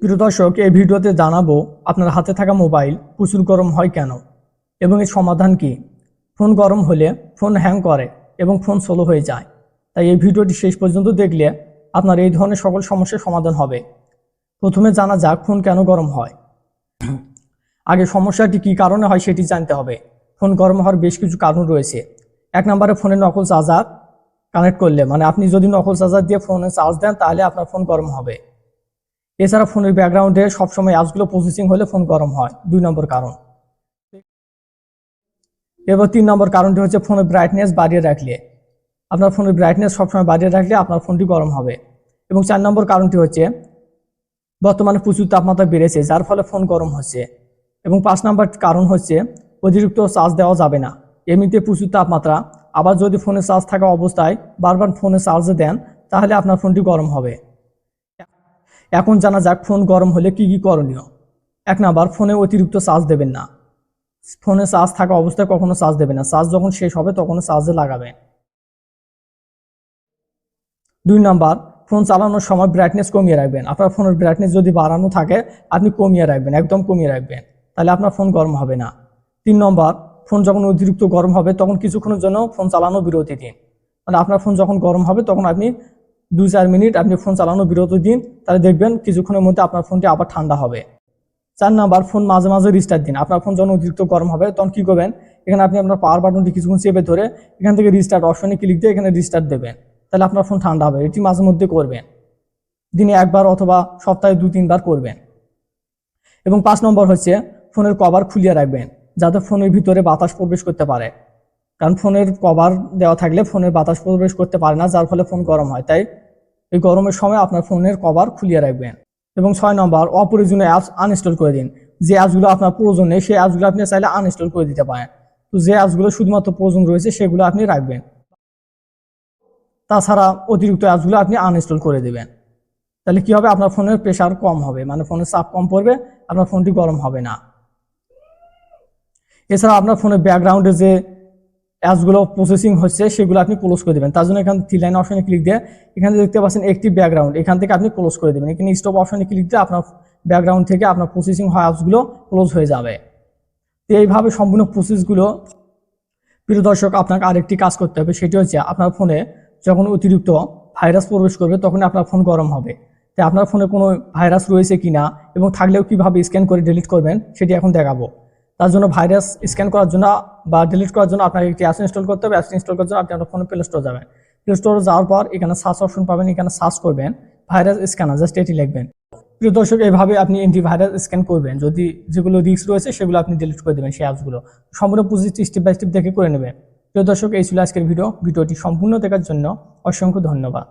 প্রিয় দর্শক, এই ভিডিওতে জানাবো আপনার হাতে থাকা মোবাইল প্রচুর গরম হয় কেন এবং এর সমাধান কি। ফোন গরম হলে ফোন হ্যাং করে এবং ফোন স্লো হয়ে যায়। তাই এই ভিডিওটি শেষ পর্যন্ত দেখলে আপনার এই ধরনের সকল সমস্যার সমাধান হবে। প্রথমে জানা যাক ফোন কেন গরম হয়। আগে সমস্যাটি কী কারণে হয় সেটি জানতে হবে। ফোন গরম হওয়ার বেশ কিছু কারণ রয়েছে। এক নম্বরে ফোনে নকল চার্জার কানেক্ট করলে, মানে আপনি যদি নকল চার্জার দিয়ে ফোনে চার্জ দেন তাহলে আপনার ফোন গরম হবে। এছাড়া ফোনের ব্যাকগ্রাউন্ডে সবসময় অ্যাপসগুলো প্রসেসিং হলে ফোন গরম হয়, 2 নম্বর কারণ। এবার 3 নম্বর কারণটি হচ্ছে ফোনের ব্রাইটনেস বাড়িয়ে রাখলে। আপনার ফোনের ব্রাইটনেস সবসময় বাড়িয়ে রাখলে আপনার ফোনটি গরম হবে। এবং 4 নম্বর কারণটি হচ্ছে বর্তমানে প্রচুর তাপমাত্রা বেড়েছে যার ফলে ফোন গরম হচ্ছে। এবং 5 নম্বর কারণ হচ্ছে অতিরিক্ত চার্জ দেওয়া যাবে না। এমনিতে প্রচুর তাপমাত্রা, আবার যদি ফোনে চার্জ থাকা অবস্থায় বারবার ফোনে চার্জে দেন তাহলে আপনার ফোনটি গরম হবে। এখন জানা যাক ফোন গরম হলে কি কি করণীয়। 1 নাম্বার, ফোনে অতিরিক্ত চার্জ দেবেন না। ফোনে চার্জ থাকা অবস্থায় কখনো চার্জ দেবেন না, চার্জ যখন শেষ হবে তখন চার্জে লাগাবেন। 2 নাম্বার, ফোন চালানোর সময় ব্রাইটনেস কমিয়ে রাখবেন। আপনার ফোনের ব্রাইটনেস যদি বাড়ানো থাকে আপনি কমিয়ে রাখবেন, একদম কমিয়ে রাখবেন, তাহলে আপনার ফোন গরম হবে না। 3 নম্বর, ফোন যখন অতিরিক্ত গরম হবে তখন কিছুক্ষণের জন্য ফোন চালানো বিরতি দিন। মানে আপনার ফোন যখন গরম হবে তখন আপনি 2-4 মিনিট আপনি ফোন চালানো বিরতি দিন, তাহলে দেখবেন কিছুক্ষণের মধ্যে আপনার ফোনটি আবার ঠান্ডা হবে। 4 নাম্বার, ফোন মাঝে মাঝে রিস্টার্ট দিন। আপনার ফোন যখন অতিরিক্ত গরম হবে তখন কি করবেন, এখানে আপনি আপনার পাওয়ার বাটনটি কিছুক্ষণ চেপে ধরে এখান থেকে রিস্টার্ট অপশনে ক্লিক দিয়ে এখানে রিস্টার্ট দেবেন, তাহলে আপনার ফোন ঠান্ডা হবে। এটি মাঝে মধ্যে করবেন, দিনে 1 বার অথবা সপ্তাহে 2-3 বার করবেন। এবং 5 নম্বর হচ্ছে ফোনের কভার খুলিয়ে রাখবেন যাতে ফোনের ভিতরে বাতাস প্রবেশ করতে পারে। কারণ ফোনের কভার দেওয়া থাকলে ফোনের বাতাস প্রবেশ করতে পারে না, যার ফলে ফোন গরম হয়। তাই এই গরমের সময় আপনার ফোনের কভার খুলিয়ে রাখবেন। এবং 6 নম্বর, অপ্রয়োজনীয় অ্যাপস আনইনস্টল করে দিন। যে অ্যাপসগুলো আপনার প্রয়োজন নেই সেই অ্যাপসগুলো আপনি চাইলে আনইনস্টল করে দিতে পারেন। তো যে অ্যাপসগুলো শুধুমাত্র প্রয়োজন রয়েছে সেগুলো আপনি রাখবেন। তাছাড়া অতিরিক্ত অ্যাপসগুলো আপনি আনইনস্টল করে দেবেন। তাহলে কি হবে, আপনার ফোনের প্রেশার কম হবে, মানে ফোনের চাপ কম পড়বে, আপনার ফোনটি গরম হবে না। এছাড়া আপনার ফোনের ব্যাকগ্রাউন্ডে যে অ্যাপসগুলো প্রসেসিং হচ্ছে সেগুলো আপনি ক্লোজ করে দেবেন। তার জন্য এখানে 3 লাইন অপশনে ক্লিক দিয়ে এখানে দেখতে পাচ্ছেন অ্যাক্টিভ ব্যাকগ্রাউন্ড, এখান থেকে আপনি ক্লোজ করে দেবেন। এখানে স্টপ অপশনে ক্লিক দিয়ে আপনার ব্যাকগ্রাউন্ড থেকে আপনার প্রসেসিং হওয়া অ্যাপসগুলো ক্লোজ হয়ে যাবে। তো এইভাবে সম্পূর্ণ প্রসেসগুলো। প্রিয় দর্শক, আপনাকে আরেকটি কাজ করতে হবে, সেটি হচ্ছে আপনার ফোনে যখন অতিরিক্ত ভাইরাস প্রবেশ করবে তখন আপনার ফোন গরম হবে। তাই আপনার ফোনে কোনো ভাইরাস রয়েছে কিনা এবং থাকলেও কিভাবে স্ক্যান করে ডিলিট করবেন সেটি এখন দেখাবো। তার জন্য ভাইরাস স্ক্যান করার জন্য বা ডিলিট করার জন্য আপনাকে একটি অ্যাপস ইনস্টল করতে হবে। অ্যাপস ইনস্টল করার জন্য আপনি আপনার ফোনে প্লে স্টোর যাবেন। প্লে স্টোরে যাওয়ার পর এখানে সার্চ অপশন পাবেন, এখানে সার্চ করবেন ভাইরাস স্ক্যানার, জাস্ট এটি লিখবেন। প্রিয় দর্শক, এইভাবে আপনি অ্যান্টিভাইরাস স্ক্যান করবেন। যদি যেগুলো রিস্ক রয়েছে সেগুলো আপনি ডিলিট করে দেবেন, সেই অ্যাপসগুলো সম্পূর্ণ প্রসেসটি স্টেপ বাই স্টেপ দেখে করে নেবেন। প্রিয় দর্শক, এই ছিল আজকের ভিডিওটি সম্পূর্ণ দেখার জন্য অসংখ্য ধন্যবাদ।